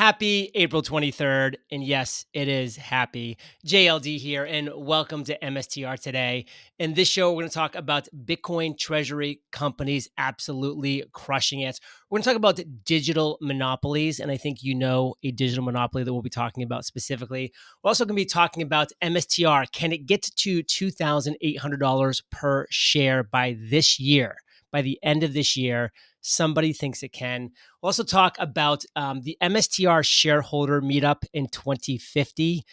Happy April 23rd. And yes, it is happy. JLD here, and welcome to MSTR Today. In this show, we're going to talk about Bitcoin Treasury companies absolutely crushing it. We're going to talk about digital monopolies, and I think you know a digital monopoly that we'll be talking about specifically. We're also going to be talking about MSTR. Can it get to $2,800 per share by this year? By the end of this year, somebody thinks it can. We'll also talk about the MSTR Shareholder Meetup in 2050.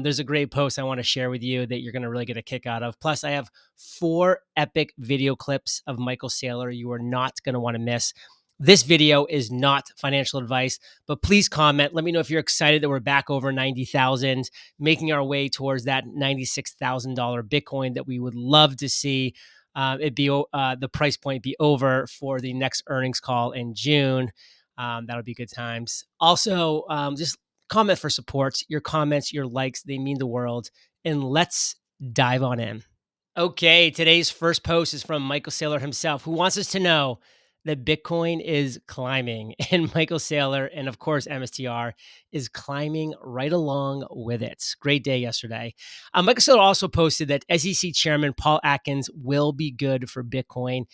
There's a great post I want to share with you that you're going to really get a kick out of. Plus, I have 4 epic video clips of Michael Saylor you are not going to want to miss. This video is not financial advice, but please comment. Let me know if you're excited that we're back over 90,000, making our way towards that $96,000 Bitcoin that we would love to see. The price point be over for the next earnings call in June. That'll be good times. Also, just comment for support. Your comments, your likes, they mean the world. And let's dive on in. Okay, today's first post is from Michael Saylor himself, who wants us to know that Bitcoin is climbing, and Michael Saylor and of course MSTR is climbing right along with it. Great day yesterday. Michael Saylor also posted that SEC Chairman Paul Atkins will be good for Bitcoin.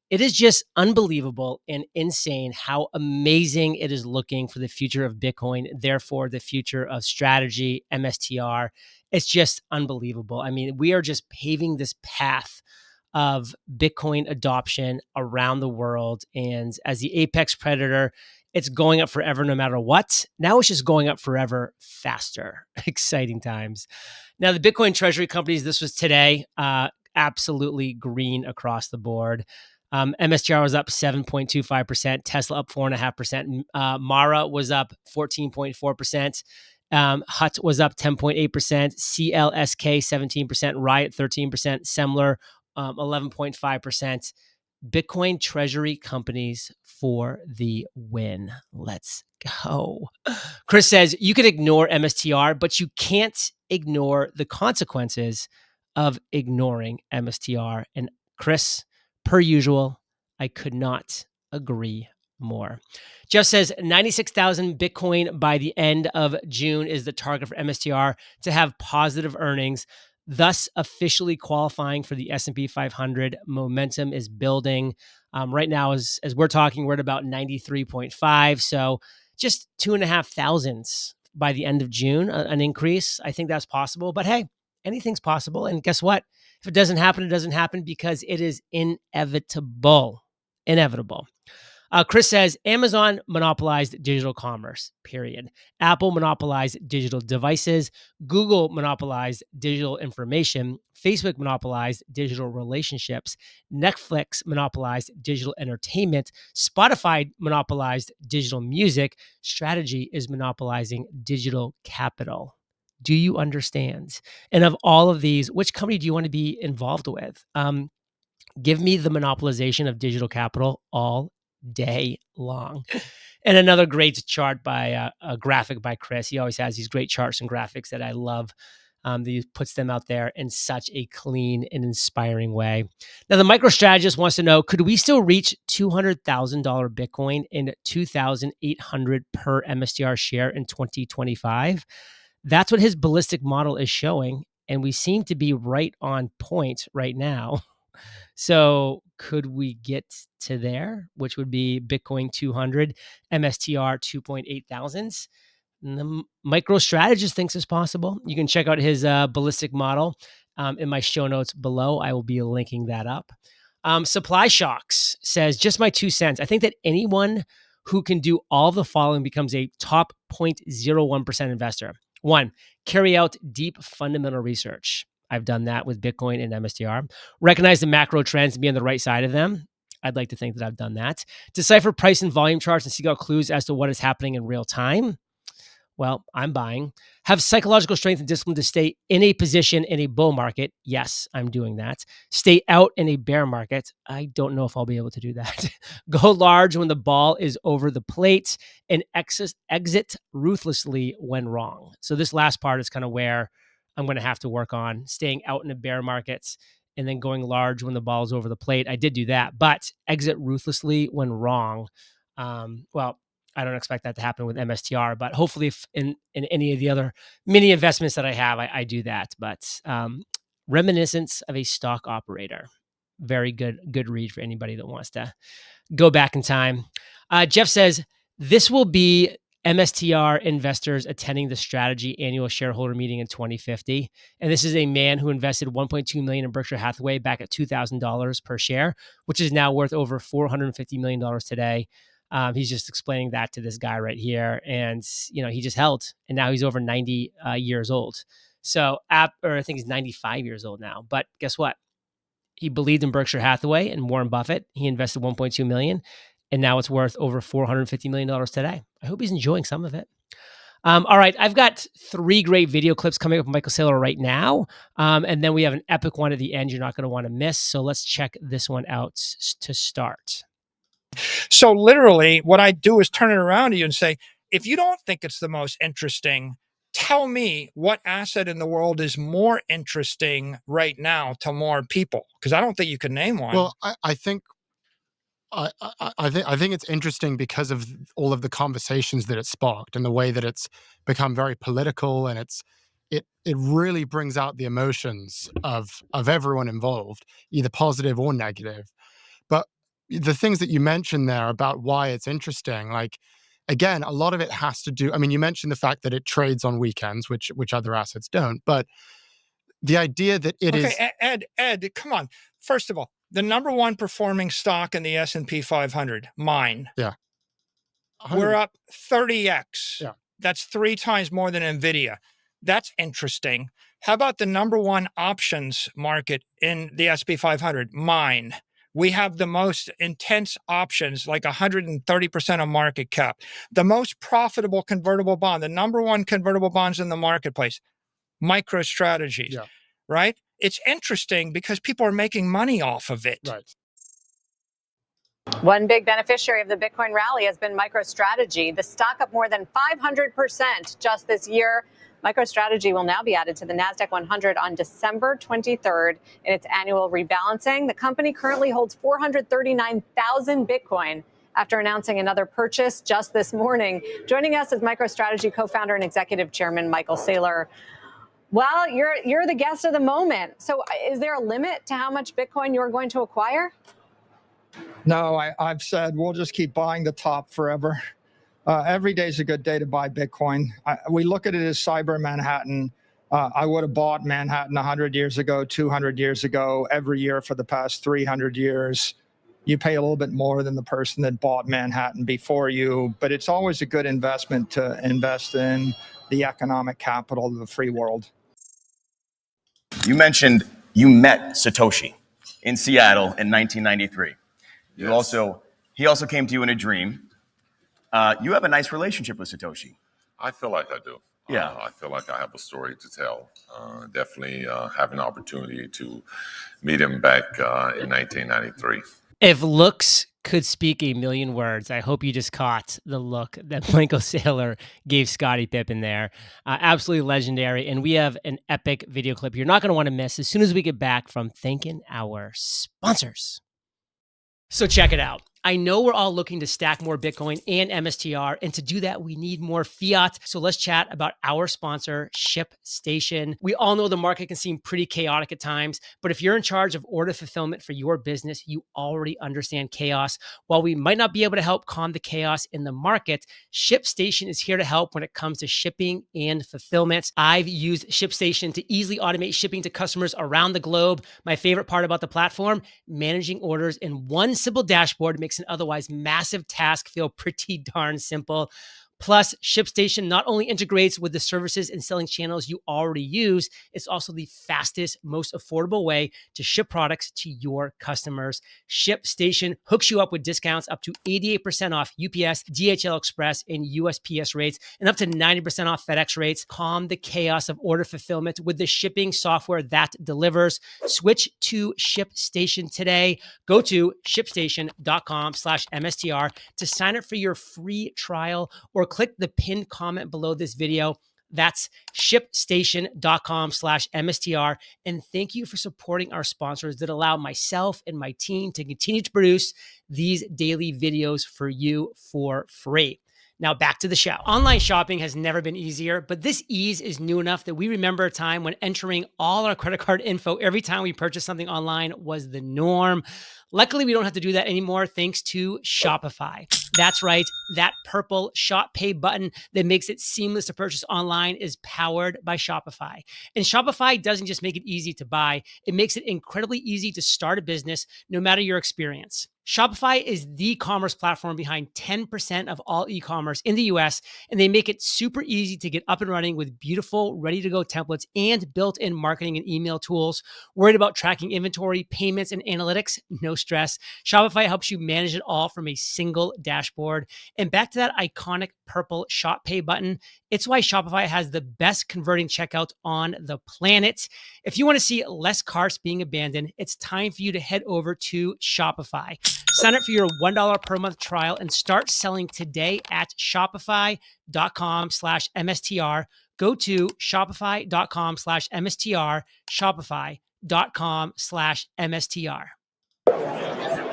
It is just unbelievable and insane how amazing it is looking for the future of Bitcoin, therefore the future of strategy, MSTR. It's just unbelievable. I mean, we are just paving this path of Bitcoin adoption around the world. And as the apex predator, it's going up forever no matter what. Now it's just going up forever faster. Exciting times. Now, the Bitcoin Treasury companies, this was today, absolutely green across the board. MSTR was up 7.25%, Tesla up 4.5%, Mara was up 14.4%. Hut was up 10.8%, CLSK 17%, Riot 13%, Semler 11.5%. Bitcoin Treasury companies for the win. Let's go. Chris says you can ignore MSTR, but you can't ignore the consequences of ignoring MSTR. And Chris, per usual, I could not agree more. Jeff says 96,000 Bitcoin by the end of June is the target for MSTR to have positive earnings, thus officially qualifying for the S&P 500. Momentum is building. Right now, as we're talking, we're at about 93.5. So just 2,500 by the end of June, an increase. I think that's possible. But hey, anything's possible. And guess what? If it doesn't happen, it doesn't happen because it is inevitable. Inevitable. Chris says Amazon monopolized digital commerce, period. Apple monopolized digital devices. Google monopolized digital information. Facebook monopolized digital relationships. Netflix monopolized digital entertainment. Spotify monopolized digital music. Strategy is monopolizing digital capital. Do you understand? And of all of these, which company do you want to be involved with? Give me the monopolization of digital capital all day long. And another great chart by a graphic by Chris. He always has these great charts and graphics that I love. He puts them out there in such a clean and inspiring way. Now, the MicroStrategist wants to know, could we still reach $200,000 Bitcoin in 2,800 per MSTR share in 2025? That's what his Ballistic model is showing. And we seem to be right on point right now. So could we get to there, which would be Bitcoin 200, MSTR 2.8 thousands? And the MicroStrategist thinks it's possible. You can check out his Ballistic model in my show notes below. I will be linking that up. Supply Shocks says, just my 2 cents. I think that anyone who can do all the following becomes a top 0.01% investor. 1, carry out deep fundamental research. I've done that with Bitcoin and MSTR. Recognize the macro trends and be on the right side of them. I'd like to think that I've done that. Decipher price and volume charts and seek out clues as to what is happening in real time. Well, I'm buying. Have psychological strength and discipline to stay in a position in a bull market. Yes, I'm doing that. Stay out in a bear market. I don't know if I'll be able to do that. Go large when the ball is over the plate and exit ruthlessly when wrong. So this last part is kind of where I'm going to have to work on staying out in the bear markets and then going large when the ball's over the plate. I did do that, but exit ruthlessly when wrong. Well, I don't expect that to happen with MSTR, but hopefully if in any of the other mini investments that I have, I do that. But Reminiscence of a Stock Operator. Very good read for anybody that wants to go back in time. Jeff says, this will be MSTR investors attending the Strategy annual shareholder meeting in 2050. And this is a man who invested $1.2 million in Berkshire Hathaway back at $2,000 per share, which is now worth over $450 million today. He's just explaining that to this guy right here. And, he just held, and now he's over 90 years old. So, or I think he's 95 years old now. But guess what? He believed in Berkshire Hathaway and Warren Buffett. He invested $1.2 million, and now it's worth over $450 million today. I hope he's enjoying some of it. All right, I've got 3 great video clips coming up with Michael Saylor right now, and then we have an epic one at the end you're not going to want to miss. So let's check this one out to start. So literally, what I do is turn it around to you and say, if you don't think it's the most interesting, tell me what asset in the world is more interesting right now to more people, because I don't think you can name one. Well, I think it's interesting because of all of the conversations that it sparked and the way that it's become very political, and it really brings out the emotions of everyone involved, either positive or negative. But the things that you mentioned there about why it's interesting, like, again, a lot of it has to do, I mean, you mentioned the fact that it trades on weekends, which other assets don't, but the idea that it is... Ed, come on. First of all, the number one performing stock in the S&P 500, mine. Yeah. We're up 30x. Yeah. That's 3 times more than NVIDIA. That's interesting. How about the number one options market in the S&P 500? Mine. We have the most intense options, like 130% of market cap. The most profitable convertible bond, the number one convertible bonds in the marketplace, MicroStrategy. Yeah. Right? It's interesting because people are making money off of it. Right. One big beneficiary of the Bitcoin rally has been MicroStrategy. The stock up more than 500% just this year. MicroStrategy will now be added to the NASDAQ 100 on December 23rd in its annual rebalancing. The company currently holds 439,000 Bitcoin after announcing another purchase just this morning. Joining us is MicroStrategy co-founder and executive chairman Michael Saylor. Well, you're the guest of the moment. So is there a limit to how much Bitcoin you're going to acquire? No, I've said we'll just keep buying the top forever. Every day is a good day to buy Bitcoin. We look at it as cyber Manhattan. I would have bought Manhattan 100 years ago, 200 years ago, every year for the past 300 years. You pay a little bit more than the person that bought Manhattan before you, but it's always a good investment to invest in the economic capital of the free world. You mentioned you met Satoshi in Seattle in 1993. Yes. He also came to you in a dream. You have a nice relationship with Satoshi. I feel like I do. Yeah. I feel like I have a story to tell. Definitely have an opportunity to meet him back in 1993. If looks could speak a million words, I hope you just caught the look that Michael Saylor gave Scottie Pippen there. Absolutely legendary. And we have an epic video clip you're not going to want to miss as soon as we get back from thanking our sponsors. So check it out. I know we're all looking to stack more Bitcoin and MSTR, and to do that, we need more fiat. So let's chat about our sponsor, ShipStation. We all know the market can seem pretty chaotic at times, but if you're in charge of order fulfillment for your business, you already understand chaos. While we might not be able to help calm the chaos in the market, ShipStation is here to help when it comes to shipping and fulfillment. I've used ShipStation to easily automate shipping to customers around the globe. My favorite part about the platform, managing orders in one simple dashboard makes an otherwise massive task feel pretty darn simple. Plus, ShipStation not only integrates with the services and selling channels you already use, it's also the fastest, most affordable way to ship products to your customers. ShipStation hooks you up with discounts up to 88% off UPS, DHL Express, and USPS rates, and up to 90% off FedEx rates. Calm the chaos of order fulfillment with the shipping software that delivers. Switch to ShipStation today. Go to shipstation.com/MSTR to sign up for your free trial, or click the pinned comment below this video. That's shipstation.com/MSTR. And thank you for supporting our sponsors that allow myself and my team to continue to produce these daily videos for you for free. Now back to the show. Online shopping has never been easier, but this ease is new enough that we remember a time when entering all our credit card info every time we purchased something online was the norm. Luckily, we don't have to do that anymore thanks to Shopify. That's right, that purple Shop Pay button that makes it seamless to purchase online is powered by Shopify. And Shopify doesn't just make it easy to buy, it makes it incredibly easy to start a business no matter your experience. Shopify is the commerce platform behind 10% of all e-commerce in the US, and they make it super easy to get up and running with beautiful, ready-to-go templates and built-in marketing and email tools. Worried about tracking inventory, payments, and analytics? No stress. Shopify helps you manage it all from a single dashboard. And back to that iconic purple Shop Pay button, it's why Shopify has the best converting checkout on the planet. If you want to see less carts being abandoned, it's time for you to head over to Shopify. Sign up for your $1 per month trial and start selling today at shopify.com/MSTR. Go to shopify.com/MSTR, shopify.com/MSTR.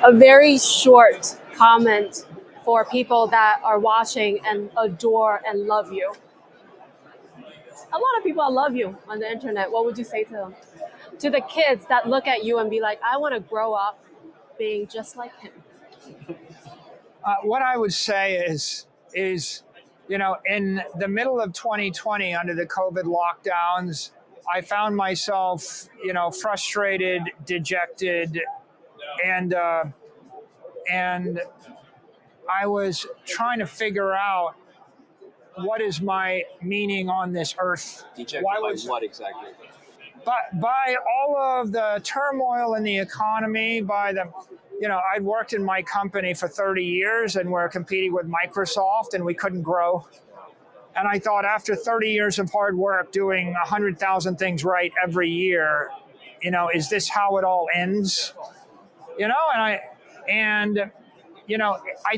A very short comment for people that are watching and adore and love you. A lot of people love you on the internet. What would you say to them? To the kids that look at you and be like, I want to grow up being just like him. What I would say is, in the middle of 2020, under the COVID lockdowns, I found myself, frustrated, dejected, and I was trying to figure out what is my meaning on this earth. Dejected by what exactly? By all of the turmoil in the economy, by the, I'd worked in my company for 30 years and we're competing with Microsoft and we couldn't grow. And I thought after 30 years of hard work doing 100,000 things right every year, is this how it all ends? I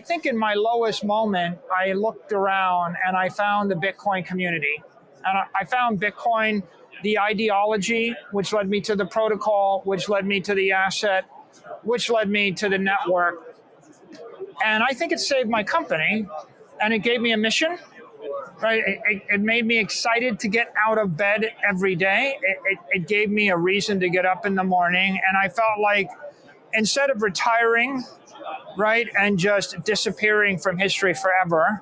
think in my lowest moment, I looked around and I found the Bitcoin community. And I found Bitcoin, the ideology, which led me to the protocol, which led me to the asset, which led me to the network. And I think it saved my company and it gave me a mission, right? It made me excited to get out of bed every day. It gave me a reason to get up in the morning. And I felt like instead of retiring, right, and just disappearing from history forever,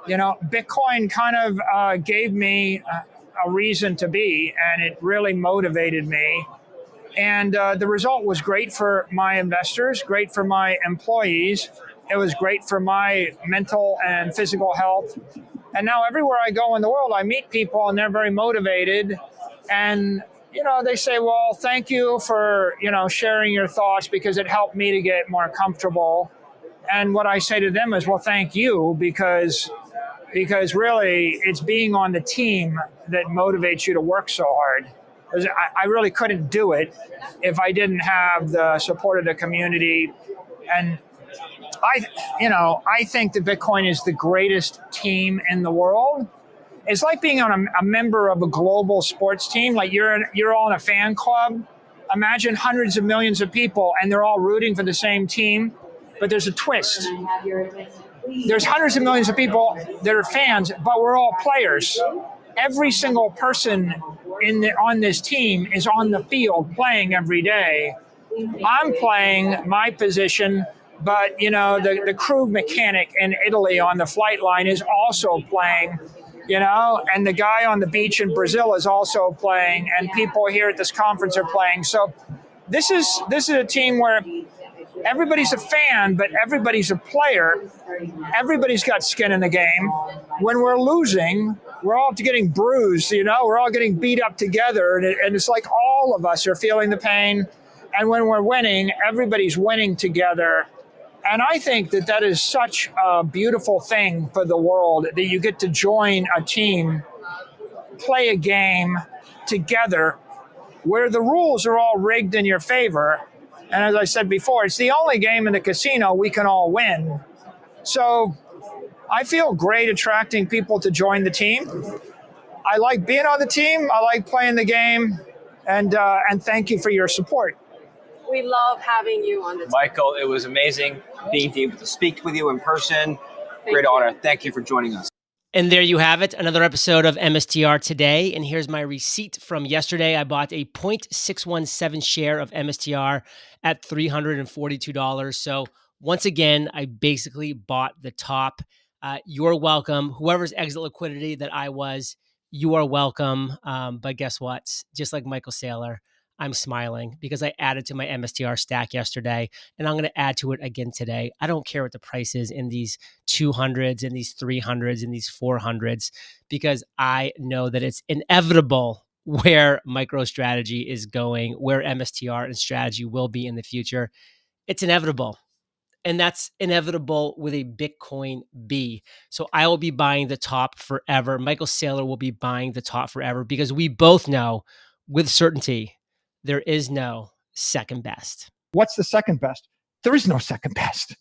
Bitcoin kind of gave me a reason to be, and it really motivated me. And the result was great for my investors, great for my employees. It was great for my mental and physical health. And now everywhere I go in the world, I meet people and they're very motivated. And, they say, well, thank you for, sharing your thoughts because it helped me to get more comfortable. And what I say to them is, well, thank you because really it's being on the team that motivates you to work so hard. I really couldn't do it if I didn't have the support of the community. And I think that Bitcoin is the greatest team in the world. It's like being on a member of a global sports team. Like you're all in a fan club. Imagine hundreds of millions of people and they're all rooting for the same team. But there's a twist. There's hundreds of millions of people that are fans, but we're all players. Every single person on this team is on the field playing every day. I'm playing my position, but the crew mechanic in Italy on the flight line is also playing, and the guy on the beach in Brazil is also playing, and people here at this conference are playing. So this is a team where everybody's a fan, but everybody's a player. Everybody's got skin in the game. When we're losing, we're all getting bruised, we're all getting beat up together. And it's like all of us are feeling the pain. And when we're winning, everybody's winning together. And I think that is such a beautiful thing for the world, that you get to join a team, play a game together where the rules are all rigged in your favor. And as I said before, it's the only game in the casino we can all win. So I feel great attracting people to join the team. I like being on the team. I like playing the game. And thank you for your support. We love having you on the team. Michael, it was amazing being able to speak with you in person. Great honor. Thank you for joining us. And there you have it, another episode of MSTR Today. And here's my receipt from yesterday. I bought a 0.617 share of MSTR at $342. So once again, I basically bought the top. You're welcome. Whoever's exit liquidity that I was, you are welcome. But guess what? Just like Michael Saylor, I'm smiling because I added to my MSTR stack yesterday, and I'm going to add to it again today. I don't care what the price is in these 200s and these 300s and these 400s, because I know that it's inevitable where MicroStrategy is going, where MSTR and strategy will be in the future. It's inevitable. And that's inevitable with a Bitcoin B. So I will be buying the top forever. Michael Saylor will be buying the top forever, because we both know with certainty there is no second best. What's the second best? There is no second best.